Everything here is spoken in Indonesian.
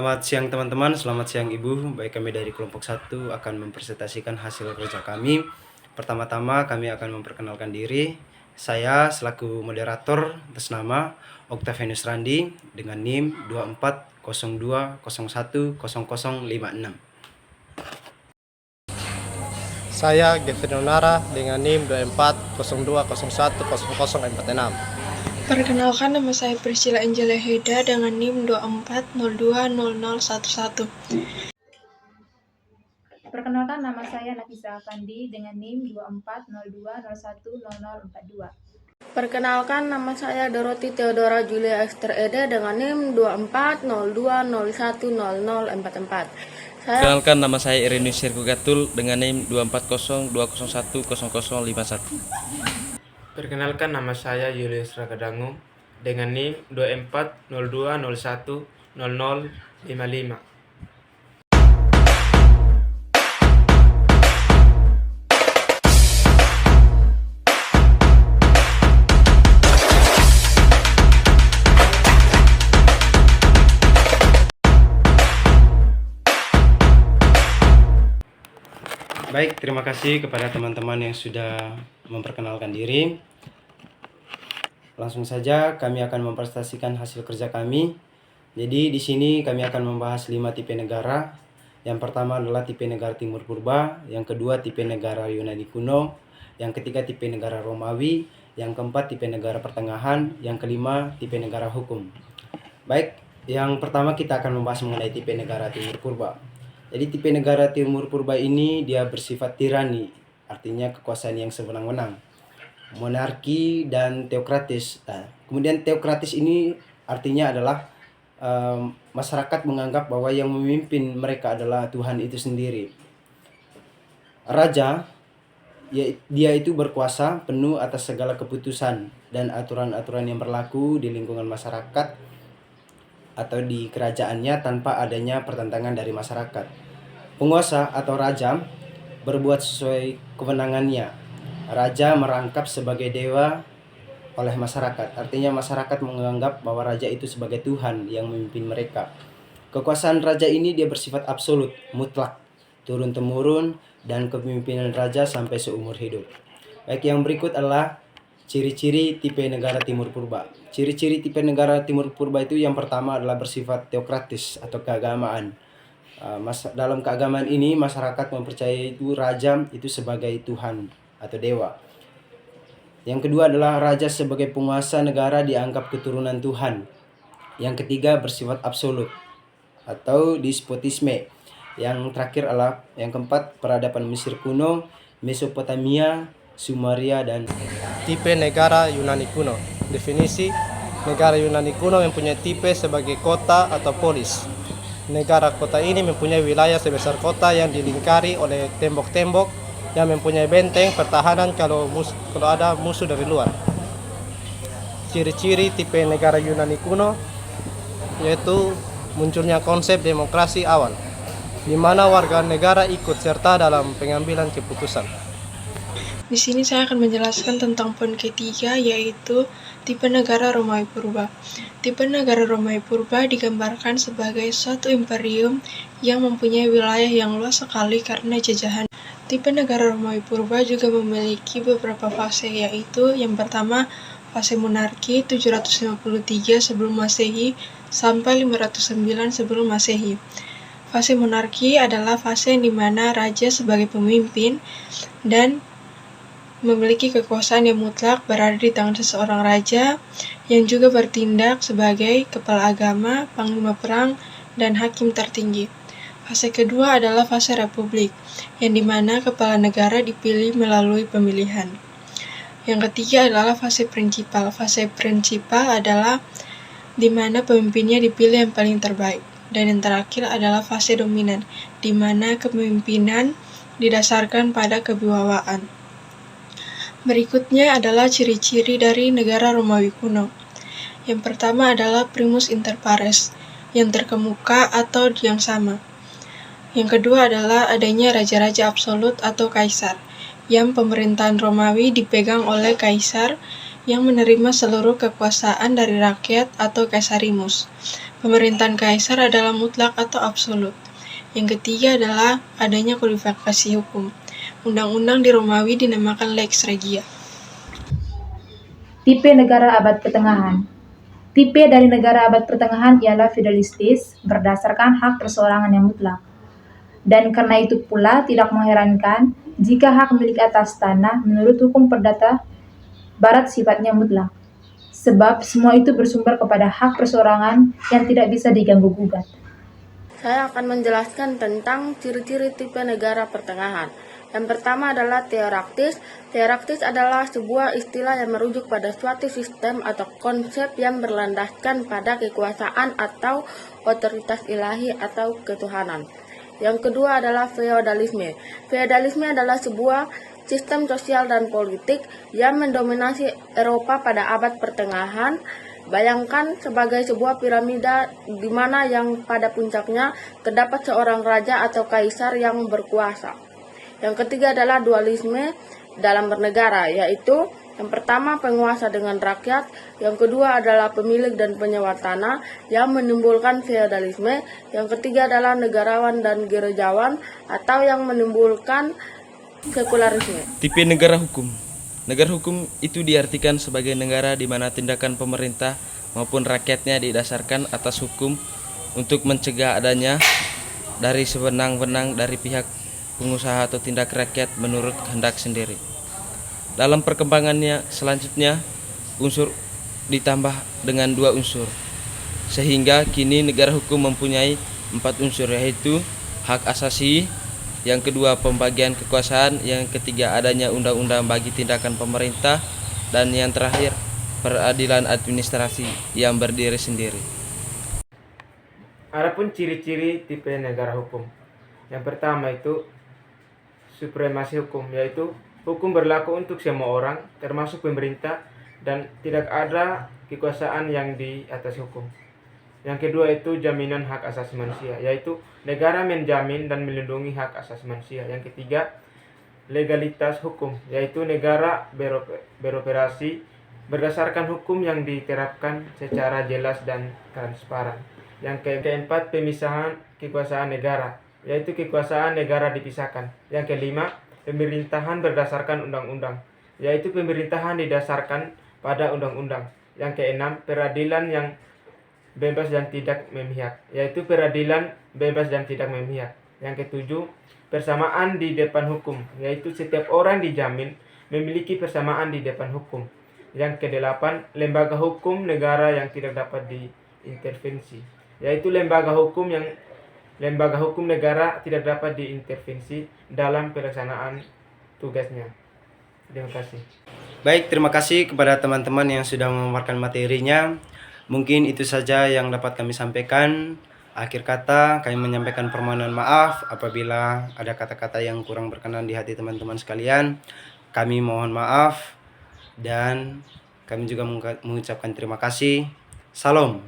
Selamat siang teman-teman, selamat siang Ibu. Baik, kami dari kelompok 1 akan mempresentasikan hasil kerja kami. Pertama-tama kami akan memperkenalkan diri. Saya selaku moderator atas nama Octavianus Randi dengan NIM 2402010056. Saya Gavin Nara dengan NIM 2402010046. Perkenalkan, nama saya Priscilla Angela Heda dengan NIM 24020011. Perkenalkan, nama saya Nafisa Afandi dengan NIM 2402010042. Perkenalkan, nama saya Dorothy Theodora Julia Esther Eda dengan NIM 2402010044. Perkenalkan, nama saya Irinus Sirku Gatul dengan NIM 2402010051. Perkenalkan, nama saya Julius Rakadangu dengan NIM 2402010055. Baik, terima kasih kepada teman-teman yang sudah memperkenalkan diri. Langsung saja kami akan mempresentasikan hasil kerja kami. Jadi di sini kami akan membahas 5 tipe negara. Yang pertama adalah tipe negara Timur Purba, yang kedua tipe negara Yunani kuno, yang ketiga tipe negara Romawi, yang keempat tipe negara pertengahan, yang kelima tipe negara hukum. Baik, yang pertama kita akan membahas mengenai tipe negara Timur Purba. Jadi tipe negara Timur Purba ini dia bersifat tirani, artinya kekuasaan yang sewenang-wenang, monarki dan teokratis. Nah, kemudian teokratis ini artinya adalah masyarakat menganggap bahwa yang memimpin mereka adalah Tuhan itu sendiri. Raja, dia itu berkuasa penuh atas segala keputusan dan aturan-aturan yang berlaku di lingkungan masyarakat atau di kerajaannya tanpa adanya pertentangan dari masyarakat. Penguasa atau raja berbuat sesuai kewenangannya. Raja merangkap sebagai dewa oleh masyarakat. Artinya masyarakat menganggap bahwa raja itu sebagai Tuhan yang memimpin mereka. Kekuasaan raja ini dia bersifat absolut, mutlak, turun-temurun, dan kepemimpinan raja sampai seumur hidup. Baik, yang berikut adalah ciri-ciri tipe negara Timur Purba. Ciri-ciri tipe negara Timur Purba itu yang pertama adalah bersifat teokratis atau keagamaan. Dalam keagamaan ini masyarakat mempercayai itu raja itu sebagai Tuhan atau dewa. Yang kedua adalah raja sebagai penguasa negara dianggap keturunan Tuhan. Yang ketiga bersifat absolut atau despotisme. Yang terakhir adalah yang keempat peradaban Mesir kuno, Mesopotamia, Sumeria, dan Tipe negara Yunani kuno. Definisi, negara Yunani kuno mempunyai tipe sebagai kota atau polis. Negara kota ini mempunyai wilayah sebesar kota yang dilingkari oleh tembok-tembok yang mempunyai benteng pertahanan kalau ada musuh dari luar. Ciri-ciri tipe negara Yunani kuno yaitu munculnya konsep demokrasi awal, di mana warga negara ikut serta dalam pengambilan keputusan. Di sini saya akan menjelaskan tentang poin ketiga, yaitu tipe negara Romawi Purba. Tipe negara Romawi Purba digambarkan sebagai suatu imperium yang mempunyai wilayah yang luas sekali karena jajahan. Tipe negara Romawi Purba juga memiliki beberapa fase, yaitu yang pertama fase monarki 753 sebelum Masehi sampai 509 sebelum Masehi. Fase monarki adalah fase di mana raja sebagai pemimpin dan memiliki kekuasaan yang mutlak berada di tangan seseorang raja yang juga bertindak sebagai kepala agama, panglima perang, dan hakim tertinggi. Fase kedua adalah fase republik, yang dimana kepala negara dipilih melalui pemilihan. Yang ketiga adalah fase prinsipal. Fase prinsipal adalah di mana pemimpinnya dipilih yang paling terbaik. Dan yang terakhir adalah fase dominan, di mana kepemimpinan didasarkan pada kewibawaan. Berikutnya adalah ciri-ciri dari negara Romawi kuno. Yang pertama adalah primus inter pares, yang terkemuka atau yang sama. Yang kedua adalah adanya raja-raja absolut atau kaisar, yang pemerintahan Romawi dipegang oleh kaisar yang menerima seluruh kekuasaan dari rakyat atau kaisarimus. pemerintahan kaisar adalah mutlak atau absolut. Yang ketiga adalah adanya kodifikasi hukum. Undang-undang di Romawi dinamakan Lex Regia. Tipe negara abad pertengahan. Tipe dari negara abad pertengahan ialah feudalistis berdasarkan hak perseorangan yang mutlak. Dan karena itu pula tidak mengherankan jika hak milik atas tanah menurut hukum perdata barat sifatnya mutlak. Sebab semua itu bersumber kepada hak perseorangan yang tidak bisa diganggu-gugat. Saya akan menjelaskan tentang ciri-ciri tipe negara pertengahan. Yang pertama adalah teokraktis. Teokraktis adalah sebuah istilah yang merujuk pada suatu sistem atau konsep yang berlandaskan pada kekuasaan atau otoritas ilahi atau ketuhanan. Yang kedua adalah feodalisme. Feodalisme adalah sebuah sistem sosial dan politik yang mendominasi Eropa pada abad pertengahan. Bayangkan sebagai sebuah piramida di mana yang pada puncaknya terdapat seorang raja atau kaisar yang berkuasa. Yang ketiga adalah dualisme dalam bernegara, yaitu yang pertama penguasa dengan rakyat, yang kedua adalah pemilik dan penyewa tanah yang menimbulkan feodalisme, yang ketiga adalah negarawan dan gerejawan atau yang menimbulkan sekularisme. Tipe negara hukum. Negara hukum itu diartikan sebagai negara di mana tindakan pemerintah maupun rakyatnya didasarkan atas hukum untuk mencegah adanya dari sewenang-wenang dari pihak pengusaha atau tindak rakyat menurut kehendak sendiri. Dalam perkembangannya selanjutnya, unsur ditambah dengan 2 unsur, sehingga kini negara hukum mempunyai 4 unsur, yaitu hak asasi, yang kedua pembagian kekuasaan, yang ketiga adanya undang-undang bagi tindakan pemerintah, dan yang terakhir peradilan administrasi yang berdiri sendiri. Adapun ciri-ciri tipe negara hukum. Yang pertama itu supremasi hukum, yaitu hukum berlaku untuk semua orang, termasuk pemerintah, dan tidak ada kekuasaan yang di atas hukum. Yang kedua itu jaminan hak asasi manusia, yaitu negara menjamin dan melindungi hak asasi manusia. Yang ketiga, legalitas hukum, yaitu negara beroperasi berdasarkan hukum yang diterapkan secara jelas dan transparan. Yang keempat, pemisahan kekuasaan negara, yaitu kekuasaan negara dipisahkan. Yang kelima, pemerintahan berdasarkan undang-undang, yaitu pemerintahan didasarkan pada undang-undang. Yang keenam, peradilan yang bebas dan tidak memihak, yaitu peradilan bebas dan tidak memihak. Yang ketujuh, persamaan di depan hukum, yaitu setiap orang dijamin memiliki persamaan di depan hukum. Yang kedelapan, lembaga hukum negara yang tidak dapat diintervensi, yaitu lembaga hukum negara tidak dapat diintervensi dalam pelaksanaan tugasnya. Terima kasih. Baik, terima kasih kepada teman-teman yang sudah memaparkan materinya. Mungkin itu saja yang dapat kami sampaikan. Akhir kata, kami menyampaikan permohonan maaf apabila ada kata-kata yang kurang berkenan di hati teman-teman sekalian. Kami mohon maaf dan kami juga mengucapkan terima kasih. Salam.